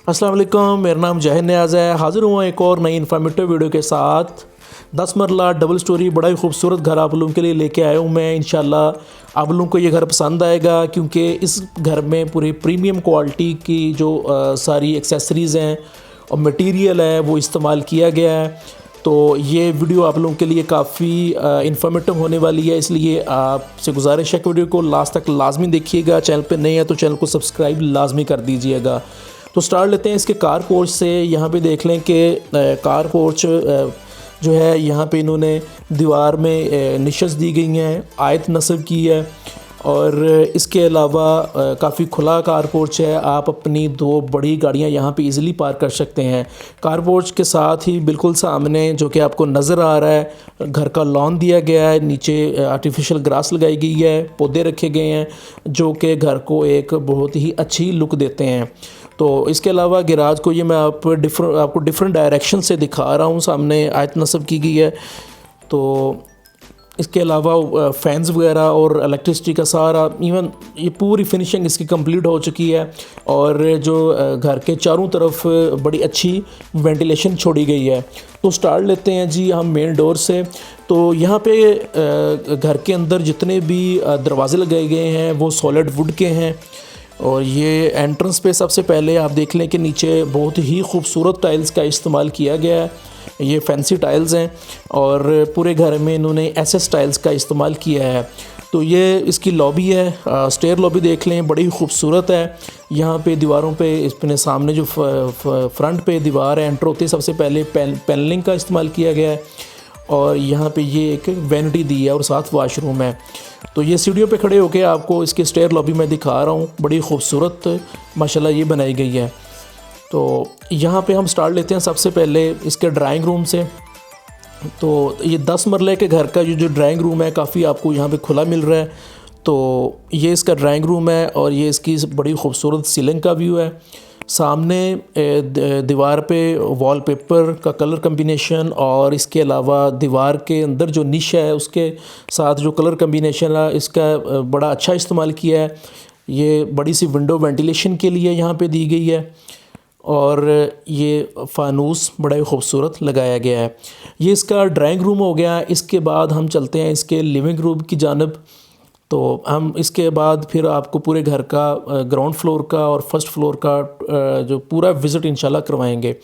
अस्सलाम वालेकुम, मेरा नाम जहन न्याज़ है। हाज़िर हुआ एक और नई इन्फॉर्मेटिव वीडियो के साथ। 10 मरला डबल स्टोरी बड़ा ही खूबसूरत घर आप लोगों के लिए लेके आया हूँ मैं। इंशाल्लाह आप लोगों को ये घर पसंद आएगा, क्योंकि इस घर में पूरी प्रीमियम क्वालिटी की जो सारी एक्सेसरीज़ हैं और मटेरियल है वो इस्तेमाल किया गया है। तो ये वीडियो आप लोगों के लिए काफ़ी इन्फॉर्मेटिव होने वाली है, इसलिए आपसे गुजारिश है कि वीडियो को लास्ट तक लाजमी देखिएगा। चैनल पे नए हैं तो चैनल को सब्सक्राइब लाजमी कर दीजिएगा। तो स्टार्ट लेते हैं इसके कार पोर्च से। यहाँ पे देख लें कि कार पोर्च जो है यहाँ पे इन्होंने दीवार में निशस दी गई हैं, आयत नस्ब की है। और इसके अलावा काफ़ी खुला कार पोर्च है। आप अपनी 2 बड़ी गाड़ियाँ यहाँ पे इजीली पार्क कर सकते हैं। कार पोर्च के साथ ही बिल्कुल सामने जो कि आपको नज़र आ रहा है, घर का लॉन दिया गया है। नीचे आर्टिफिशियल ग्रास लगाई गई है, पौधे रखे गए हैं जो कि घर को एक बहुत ही अच्छी लुक देते हैं। तो इसके अलावा गैराज को ये मैं आपको डिफरेंट डायरेक्शन से दिखा रहा हूँ। सामने आयत नस्ब की गई है। तो इसके अलावा फैंस वगैरह और इलेक्ट्रिसिटी का सारा इवन ये पूरी फिनिशिंग इसकी कंप्लीट हो चुकी है। और जो घर के चारों तरफ बड़ी अच्छी वेंटिलेशन छोड़ी गई है। तो स्टार्ट लेते हैं जी हम मेन डोर से। तो यहाँ पे घर के अंदर जितने भी दरवाजे लगाए गए हैं वो सॉलिड वुड के हैं। और ये एंट्रेंस पे सबसे पहले आप देख लें कि नीचे बहुत ही खूबसूरत टाइल्स का इस्तेमाल किया गया है। ये फैंसी टाइल्स हैं और पूरे घर में इन्होंने एसएस टाइल्स का इस्तेमाल किया है। तो ये इसकी लॉबी है, स्टेयर लॉबी देख लें, बड़ी खूबसूरत है। यहाँ पे दीवारों पे इसने सामने जो फ्रंट पे दीवार है एंटर होते सबसे पहले पैनलिंग का इस्तेमाल किया गया है। और यहाँ पे ये एक वैनिटी दी है और साथ वॉशरूम है। तो ये सीढ़ियों पे खड़े होकर आपको इसकी स्टेयर लॉबी में दिखा रहा हूँ, बड़ी खूबसूरत माशाल्लाह ये बनाई गई है। तो यहाँ पे हम स्टार्ट लेते हैं सबसे पहले इसके ड्राइंग रूम से। तो ये 10 मरले के घर का जो ड्राइंग रूम है काफ़ी आपको यहाँ पे खुला मिल रहा है। तो ये इसका ड्राइंग रूम है और ये इसकी बड़ी खूबसूरत सीलिंग का व्यू है। सामने दीवार पे वॉलपेपर का कलर कम्बिनेशन और इसके अलावा दीवार के अंदर जो निश है उसके साथ जो कलर कम्बिनेशन है इसका बड़ा अच्छा इस्तेमाल किया है। ये बड़ी सी विंडो वेंटिलेशन के लिए यहाँ पे दी गई है। और ये फ़ानूस बड़ा ही खूबसूरत लगाया गया है। ये इसका ड्राइंग रूम हो गया। इसके बाद हम चलते हैं इसके लिविंग रूम की जानब। तो हम इसके बाद फिर आपको पूरे घर का ग्राउंड फ्लोर का और फर्स्ट फ्लोर का जो पूरा विज़िट इंशाल्लाह करवाएंगे।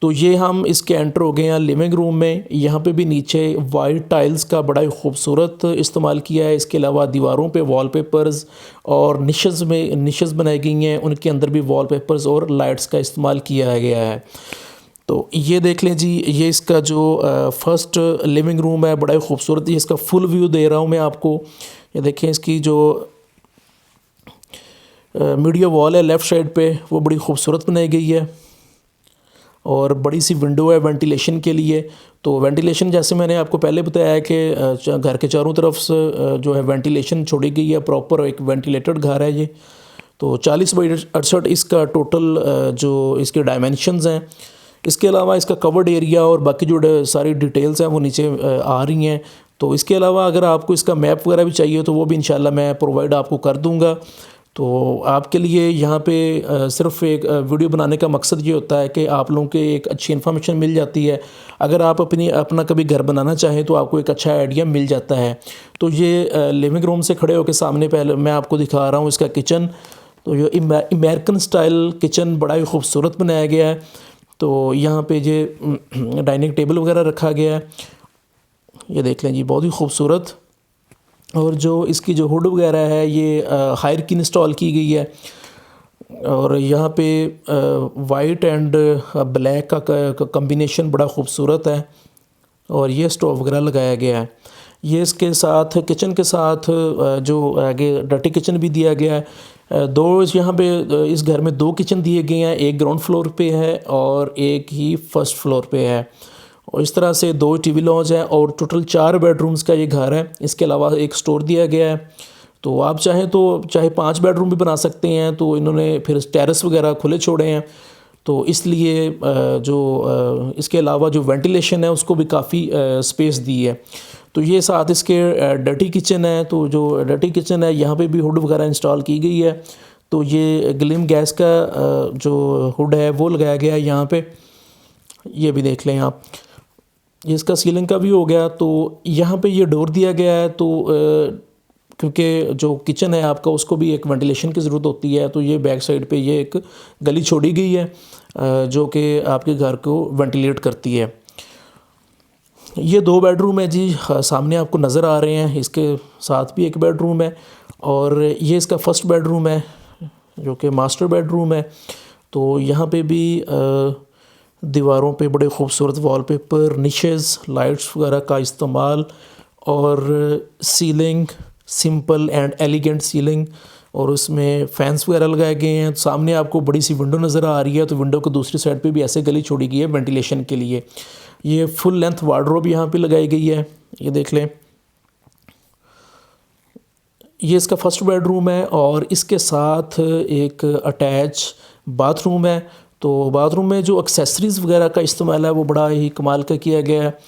तो ये हम इसके एंटर हो गए हैं लिविंग रूम में। यहाँ पे भी नीचे वाइट टाइल्स का बड़ा ही खूबसूरत इस्तेमाल किया है। इसके अलावा दीवारों पे वॉलपेपर्स और निशेस बनाई गई हैं, उनके अंदर भी वॉलपेपर्स और लाइट्स का इस्तेमाल किया गया है। तो ये देख लें जी, ये इसका जो फर्स्ट लिविंग रूम है बड़ा ही खूबसूरत। ये इसका फुल व्यू दे रहा हूँ मैं आपको। ये देखें इसकी जो मीडिया वॉल है लेफ़्ट साइड पे वो बड़ी खूबसूरत बनाई गई है। और बड़ी सी विंडो है वेंटिलेशन के लिए। तो वेंटिलेशन जैसे मैंने आपको पहले बताया है कि घर के चारों तरफ से जो है वेंटिलेशन छोड़ी गई है, प्रॉपर एक वेंटिलेटेड घर है ये। तो 40 बाई 68 इसका टोटल जो इसके डायमेंशंस हैं। इसके अलावा इसका कवर्ड एरिया और बाकी जो सारी डिटेल्स हैं वो नीचे आ रही हैं। तो इसके अलावा अगर आपको इसका मैप वगैरह भी चाहिए तो वो भी इंशाल्लाह मैं प्रोवाइड आपको कर दूँगा। तो आपके लिए यहाँ पे सिर्फ एक वीडियो बनाने का मकसद ये होता है कि आप लोगों के एक अच्छी इन्फॉर्मेशन मिल जाती है। अगर आप अपना कभी घर बनाना चाहें तो आपको एक अच्छा आइडिया मिल जाता है। तो ये लिविंग रूम से खड़े होकर सामने पहले मैं आपको दिखा रहा हूँ इसका किचन। तो ये अमेरिकन स्टाइल किचन बड़ा ही खूबसूरत बनाया गया है। तो यहाँ पे ये डाइनिंग टेबल वगैरह रखा गया है, ये देख लें जी, बहुत ही खूबसूरत। और जो इसकी जो हुड वगैरह है ये हायर की इंस्टॉल की गई है। और यहाँ पे वाइट एंड ब्लैक का कम्बिनेशन बड़ा खूबसूरत है। और ये स्टोव वगैरह लगाया गया है। ये इसके साथ किचन के साथ जो आगे डर्टी किचन भी दिया गया है। यहाँ पे इस घर में 2 किचन दिए गए हैं, एक ग्राउंड फ्लोर पे है और एक ही फर्स्ट फ्लोर पे है। और इस तरह से 2 टीवी लॉन्ज हैं और टोटल 4 बेडरूम्स का ये घर है। इसके अलावा एक स्टोर दिया गया है। तो आप चाहें तो चाहे 5 बेडरूम भी बना सकते हैं। तो इन्होंने फिर टेरेस वगैरह खुले छोड़े हैं। तो इसलिए इसके अलावा जो वेंटिलेशन है उसको भी काफ़ी स्पेस दी है। तो ये साथ इसके डर्टी किचन है। तो जो डर्टी किचन है यहाँ पे भी हुड वगैरह इंस्टॉल की गई है। तो ये ग्लिम गैस का जो हुड है वो लगाया गया है यहाँ पे, ये भी देख लें आप। ये इसका सीलिंग का भी हो गया। तो यहाँ पे ये डोर दिया गया है, तो क्योंकि जो किचन है आपका उसको भी एक वेंटिलेशन की ज़रूरत होती है, तो ये बैक साइड पे ये एक गली छोड़ी गई है जो कि आपके घर को वेंटिलेट करती है। ये 2 बेडरूम है जी, सामने आपको नज़र आ रहे हैं। इसके साथ भी एक बेडरूम है और ये इसका फर्स्ट बेडरूम है जो कि मास्टर बेडरूम है। तो यहाँ पे भी दीवारों पे बड़े खूबसूरत वॉलपेपर, निशेज़, लाइट्स वगैरह का इस्तेमाल और ceiling simple and elegant ceiling, और उसमें फैंस वगैरह लगाए गए हैं। सामने आपको बड़ी सी विंडो नज़र आ रही है, तो विंडो को दूसरी साइड पे भी ऐसे गली छोड़ी गई है वेंटिलेशन के लिए। ये फुल लेंथ वार्डरोब यहाँ पे लगाई गई है, ये देख लें। ये इसका फर्स्ट बेडरूम है और इसके साथ एक अटैच बाथरूम है। तो बाथरूम में जो एक्सेसरीज़ वगैरह का इस्तेमाल है वो बड़ा ही कमाल का किया गया है।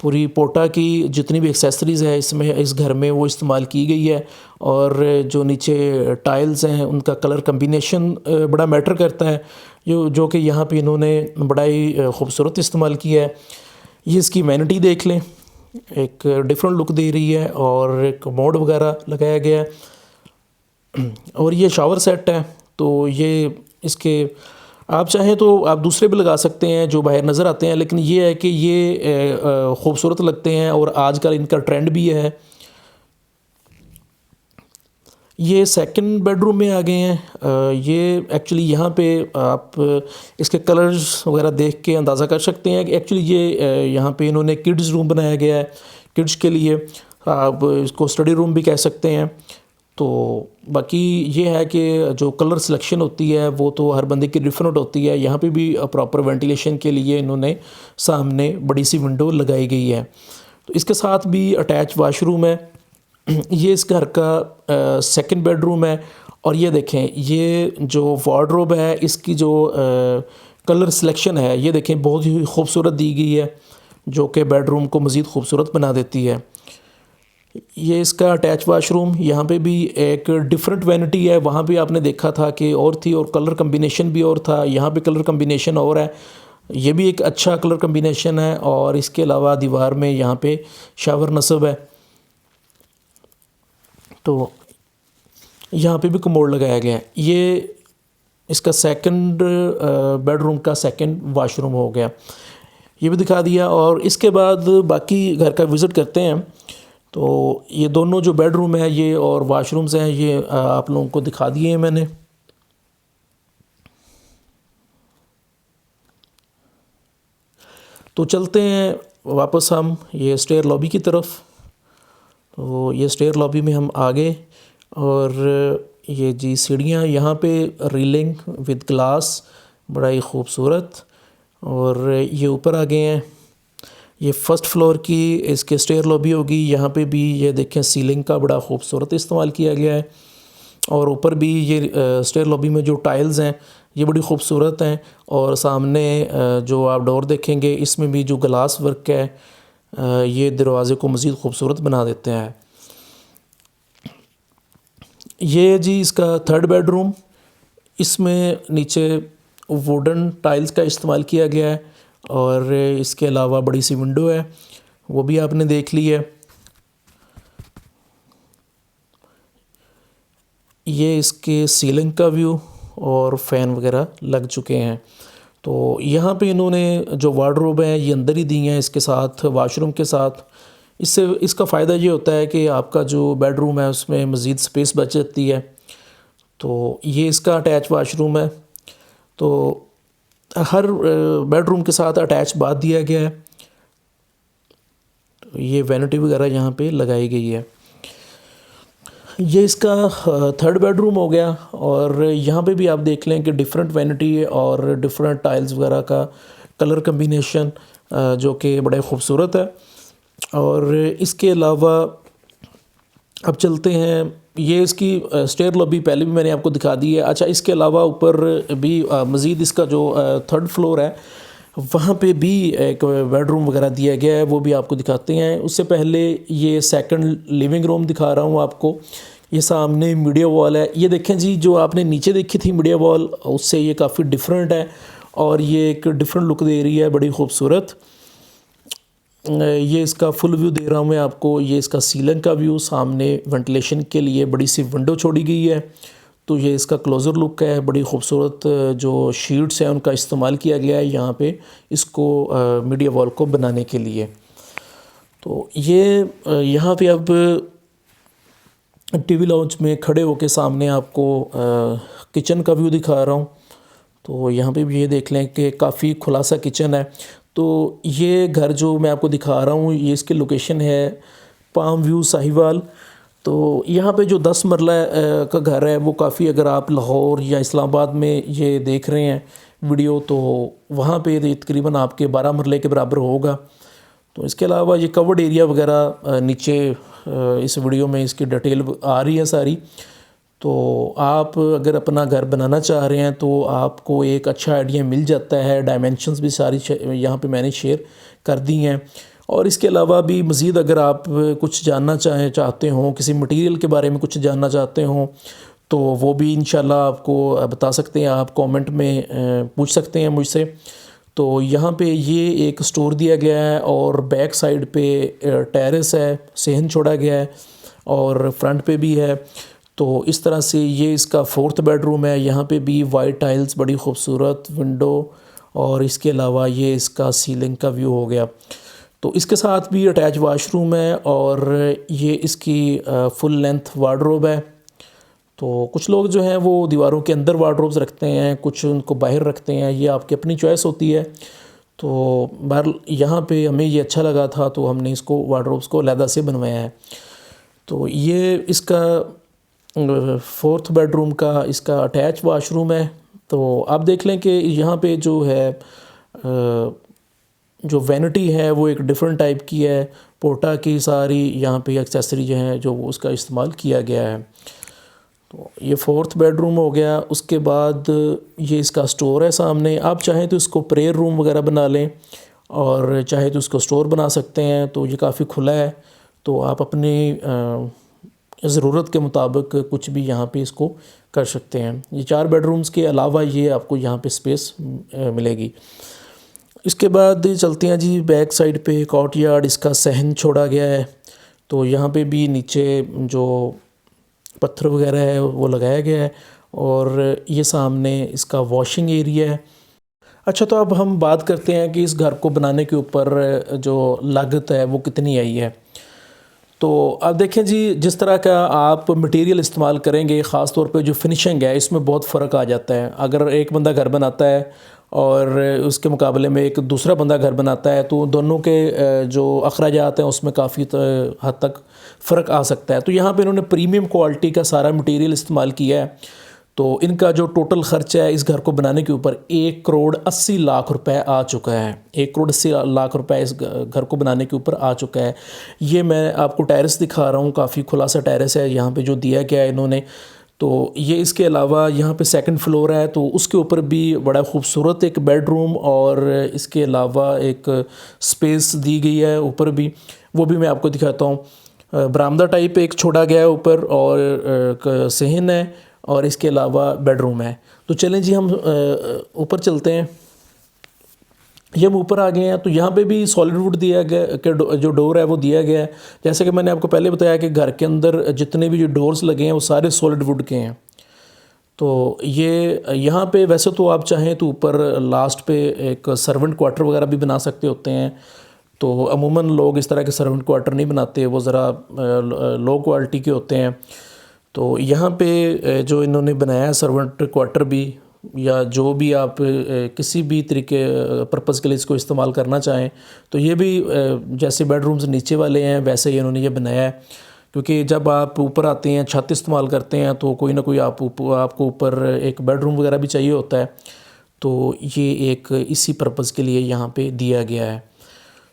पूरी पोटा की जितनी भी एक्सेसरीज़ है इसमें इस घर में वो इस्तेमाल की गई है। और जो नीचे टाइल्स हैं उनका कलर कम्बिनेशन बड़ा मैटर करता है, जो कि यहाँ पे इन्होंने बड़ा ही खूबसूरत इस्तेमाल किया है। ये इसकी वैनिटी देख लें, एक डिफरेंट लुक दे रही है और एक कमोड वगैरह लगाया गया है। और ये शावर सेट है, तो ये इसके आप चाहें तो आप दूसरे भी लगा सकते हैं जो बाहर नज़र आते हैं, लेकिन ये है कि ये खूबसूरत लगते हैं और आजकल इनका ट्रेंड भी है। ये सेकंड बेडरूम में आ गए हैं। ये एक्चुअली यहाँ पे आप इसके कलर्स वगैरह देख के अंदाज़ा कर सकते हैं कि एक्चुअली ये यहाँ पे इन्होंने किड्स रूम बनाया गया है। किड्स के लिए आप इसको स्टडी रूम भी कह सकते हैं। तो बाकी ये है कि जो कलर सिलेक्शन होती है वो तो हर बंदे की डिफरेंट होती है। यहाँ पे भी प्रॉपर वेंटिलेशन के लिए इन्होंने सामने बड़ी सी विंडो लगाई गई है। तो इसके साथ भी अटैच वाशरूम है। ये इस घर का सेकंड बेडरूम है। और ये देखें, ये जो वार्डरोब है इसकी जो कलर सिलेक्शन है ये देखें बहुत ही खूबसूरत दी गई है, जो कि बेडरूम को मज़ीद खूबसूरत बना देती है। ये इसका अटैच वाशरूम, यहाँ पे भी एक डिफरेंट वैनिटी है। वहाँ पे आपने देखा था कि और थी और कलर कम्बिनेशन भी और था, यहाँ पे कलर कम्बिनेशन और है। ये भी एक अच्छा कलर कम्बिनेशन है। और इसके अलावा दीवार में यहाँ पे शावर नस्ब है, तो यहाँ पे भी कमोड लगाया गया है। ये इसका सेकंड बेडरूम का सेकंड वाशरूम हो गया, ये भी दिखा दिया। और इसके बाद बाकी घर का विज़िट करते हैं। तो ये दोनों जो बेडरूम है ये और वाशरूम्स हैं ये आप लोगों को दिखा दिए हैं मैंने। तो चलते हैं वापस हम ये स्टेयर लॉबी की तरफ। तो ये स्टेयर लॉबी में हम आ गए और ये जी सीढ़ियाँ, यहाँ पे रीलिंग विद ग्लास बड़ा ही खूबसूरत। और ये ऊपर आ गए हैं, ये फर्स्ट फ्लोर की इसके स्टेयर लॉबी होगी। यहाँ पे भी ये देखें सीलिंग का बड़ा खूबसूरत इस्तेमाल किया गया है। और ऊपर भी ये स्टेयर लॉबी में जो टाइल्स हैं ये बड़ी खूबसूरत हैं। और सामने जो आप डोर देखेंगे इसमें भी जो ग्लास वर्क है ये दरवाज़े को मज़ीद खूबसूरत बना देते हैं। ये जी इसका थर्ड बेडरूम, इसमें नीचे वुडन टाइल्स का इस्तेमाल किया गया है और इसके अलावा बड़ी सी विंडो है वो भी आपने देख ली है। ये इसके सीलिंग का व्यू और फ़ैन वगैरह लग चुके हैं। तो यहाँ पे इन्होंने जो वार्डरोब है ये अंदर ही दी हैं इसके साथ वाशरूम के साथ। इससे इसका फ़ायदा ये होता है कि आपका जो बेडरूम है उसमें मज़ीद स्पेस बच जाती है। तो ये इसका अटैच वाशरूम है। तो हर बेडरूम के साथ अटैच बाथ दिया गया है। तो ये वैनिटी वगैरह यहाँ पे लगाई गई है। ये इसका थर्ड बेडरूम हो गया। और यहाँ पे भी आप देख लें कि डिफरेंट वैनिटी और डिफरेंट टाइल्स वगैरह का कलर कम्बिनेशन जो कि बड़े खूबसूरत है। और इसके अलावा अब चलते हैं, ये इसकी स्टेयर लॉबी पहले भी मैंने आपको दिखा दी है। अच्छा, इसके अलावा ऊपर भी मज़ीद इसका जो थर्ड फ्लोर है वहाँ पे भी एक बेडरूम वगैरह दिया गया है, वो भी आपको दिखाते हैं। उससे पहले ये सेकंड लिविंग रूम दिखा रहा हूँ आपको। ये सामने मीडिया वॉल है। ये देखें जी, जो आपने नीचे देखी थी मीडिया वॉल, उससे ये काफ़ी डिफरेंट है और ये एक डिफरेंट लुक दे रही है, बड़ी खूबसूरत। ये इसका फुल व्यू दे रहा हूँ मैं आपको। ये इसका सीलिंग का व्यू, सामने वेंटिलेशन के लिए बड़ी सी विंडो छोड़ी गई है। तो ये इसका क्लोज़र लुक है, बड़ी खूबसूरत जो शीट्स हैं उनका इस्तेमाल किया गया है यहाँ पे इसको मीडिया वॉल को बनाने के लिए। तो ये यहाँ पे अब टीवी लाउंज में खड़े होकर सामने आपको किचन का व्यू दिखा रहा हूँ। तो यहाँ पे भी ये देख लें कि काफ़ी खुला सा किचन है। तो ये घर जो मैं आपको दिखा रहा हूँ, ये इसकी लोकेशन है पाम व्यू साहिवाल। तो यहाँ पे जो 10 मरला का घर है वो काफ़ी, अगर आप लाहौर या इस्लामाबाद में ये देख रहे हैं वीडियो, तो वहाँ पे तकरीबन आपके 12 मरले के बराबर होगा। तो इसके अलावा ये कवर्ड एरिया वगैरह नीचे इस वीडियो में इसकी डिटेल आ रही है सारी। तो आप अगर अपना घर बनाना चाह रहे हैं तो आपको एक अच्छा आइडिया मिल जाता है। डायमेंशंस भी सारी यहाँ पे मैंने शेयर कर दी हैं। और इसके अलावा भी मज़ीद अगर आप कुछ जानना चाहते हों, किसी मटेरियल के बारे में कुछ जानना चाहते हों, तो वो भी इंशाल्लाह आपको बता सकते हैं। आप कमेंट में पूछ सकते हैं मुझसे। तो यहाँ पे ये एक स्टोर दिया गया है और बैक साइड पे टेरेस है, सहन छोड़ा गया है और फ्रंट पे भी है। तो इस तरह से ये इसका 4th बेडरूम है। यहाँ पे भी वाइट टाइल्स, बड़ी खूबसूरत विंडो, और इसके अलावा ये इसका सीलिंग का व्यू हो गया। तो इसके साथ भी अटैच वाशरूम है और ये इसकी फुल लेंथ वार्डरोब है। तो कुछ लोग जो हैं वो दीवारों के अंदर वार्डरोब्स रखते हैं, कुछ उनको बाहर रखते हैं, ये आपकी अपनी चॉइस होती है। तो बहरहाल यहाँ पे हमें ये अच्छा लगा था तो हमने इसको वार्डरोब्स को अलहदा से बनवाया है। तो ये इसका 4th बेडरूम का इसका अटैच वाशरूम है। तो आप देख लें कि यहाँ पे जो है जो वैनिटी है वो एक डिफरेंट टाइप की है। पोर्टा की सारी यहाँ पे एक्सेसरी जो है जो उसका इस्तेमाल किया गया है। तो ये 4th बेडरूम हो गया। उसके बाद ये इसका स्टोर है सामने। आप चाहें तो इसको प्रेयर रूम वगैरह बना लें और चाहे तो इसको स्टोर बना सकते हैं। तो ये काफ़ी खुला है, तो आप अपनी ज़रूरत के मुताबिक कुछ भी यहाँ पे इसको कर सकते हैं। ये 4 बेडरूम्स के अलावा ये आपको यहाँ पे स्पेस मिलेगी। इसके बाद चलते हैं जी बैक साइड पे कोर्टयार्ड, इसका सहन छोड़ा गया है। तो यहाँ पे भी नीचे जो पत्थर वगैरह है वो लगाया गया है और ये सामने इसका वॉशिंग एरिया है। अच्छा, तो अब हम बात करते हैं कि इस घर को बनाने के ऊपर जो लागत है वो कितनी आई है। तो अब देखें जी, जिस तरह का आप मटेरियल इस्तेमाल करेंगे, ख़ास तौर पे जो फिनिशिंग है इसमें बहुत फ़र्क आ जाता है। अगर एक बंदा घर बनाता है और उसके मुकाबले में एक दूसरा बंदा घर बनाता है तो दोनों के जो अखराजात हैं उसमें काफ़ी हद तक फ़र्क आ सकता है। तो यहाँ पे इन्होंने प्रीमियम क्वालिटी का सारा मटेरियल इस्तेमाल किया है। तो इनका जो टोटल ख़र्चा है इस घर को बनाने के ऊपर 1,80,00,000 रुपए आ चुका है। 1,80,00,000 रुपए इस घर को बनाने के ऊपर आ चुका है। ये मैं आपको टेरेस दिखा रहा हूँ, काफ़ी खुला सा टेरेस है यहाँ पे जो दिया गया है इन्होंने। तो ये इसके अलावा यहाँ पे 2nd फ्लोर है, तो उसके ऊपर भी बड़ा खूबसूरत एक बेडरूम और इसके अलावा एक स्पेस दी गई है ऊपर भी, वो भी मैं आपको दिखाता हूँ। बरामदा टाइप एक छोड़ा गया है ऊपर और सहन है और इसके अलावा बेडरूम है। तो चलें जी हम ऊपर चलते हैं। ये हम ऊपर आ गए हैं। तो यहाँ पे भी सॉलिड वुड दिया गया कि जो डोर है वो दिया गया है। जैसे कि मैंने आपको पहले बताया कि घर के अंदर जितने भी जो डोर्स लगे हैं वो सारे सॉलिड वुड के हैं। तो ये यहाँ पे वैसे तो आप चाहें तो ऊपर लास्ट पे एक सर्वेंट क्वार्टर वगैरह भी बना सकते होते हैं। तो अमूमन लोग इस तरह के सर्वेंट क्वार्टर नहीं बनाते, वो ज़रा लो क्वालिटी के होते हैं। तो यहाँ पे जो इन्होंने बनाया है सर्वेंट क्वार्टर भी, या जो भी आप किसी भी तरीके पर्पज़ के लिए इसको इस्तेमाल करना चाहें, तो ये भी जैसे बेडरूम्स नीचे वाले हैं वैसे ही इन्होंने ये बनाया है। क्योंकि जब आप ऊपर आते हैं, छत इस्तेमाल करते हैं, तो कोई ना कोई आपको ऊपर एक बेडरूम वगैरह भी चाहिए होता है। तो ये एक इसी पर्पज़ के लिए यहाँ पे दिया गया है।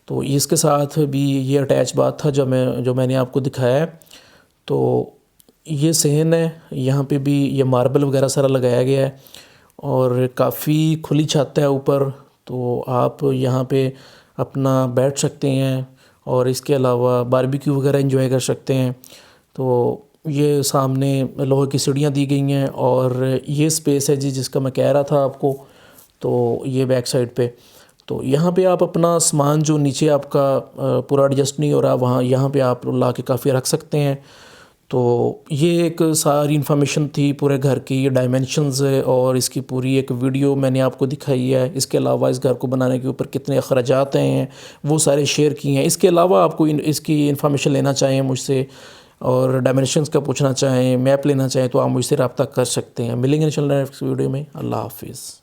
तो इसके साथ भी ये अटैच बात था जो मैंने आपको दिखाया है। तो ये सहन है, यहाँ पे भी ये मार्बल वगैरह सारा लगाया गया है और काफ़ी खुली छत है ऊपर। तो आप यहाँ पे अपना बैठ सकते हैं और इसके अलावा बारबेक्यू वगैरह एंजॉय कर सकते हैं। तो ये सामने लोहे की सीढ़ियाँ दी गई हैं और ये स्पेस है जी जिसका मैं कह रहा था आपको। तो ये बैक साइड पे तो यहाँ पे आप अपना सामान जो नीचे आपका पूरा एडजस्ट नहीं हो रहा वहाँ यहाँ पे आप ला के काफ़ी रख सकते हैं। तो ये एक सारी इन्फॉर्मेशन थी पूरे घर की, ये डायमेंशंस है और इसकी पूरी एक वीडियो मैंने आपको दिखाई है। इसके अलावा इस घर को बनाने के ऊपर कितने अखराजात हैं वो सारे शेयर किए हैं। इसके अलावा आपको इसकी इन्फॉर्मेशन लेना चाहें मुझसे और डायमेंशंस का पूछना चाहें, मैप लेना चाहें तो आप मुझसे रब्ता कर सकते हैं। मिलेंगे इंशाल्लाह नेक्स्ट वीडियो में। अल्लाह हाफिज़।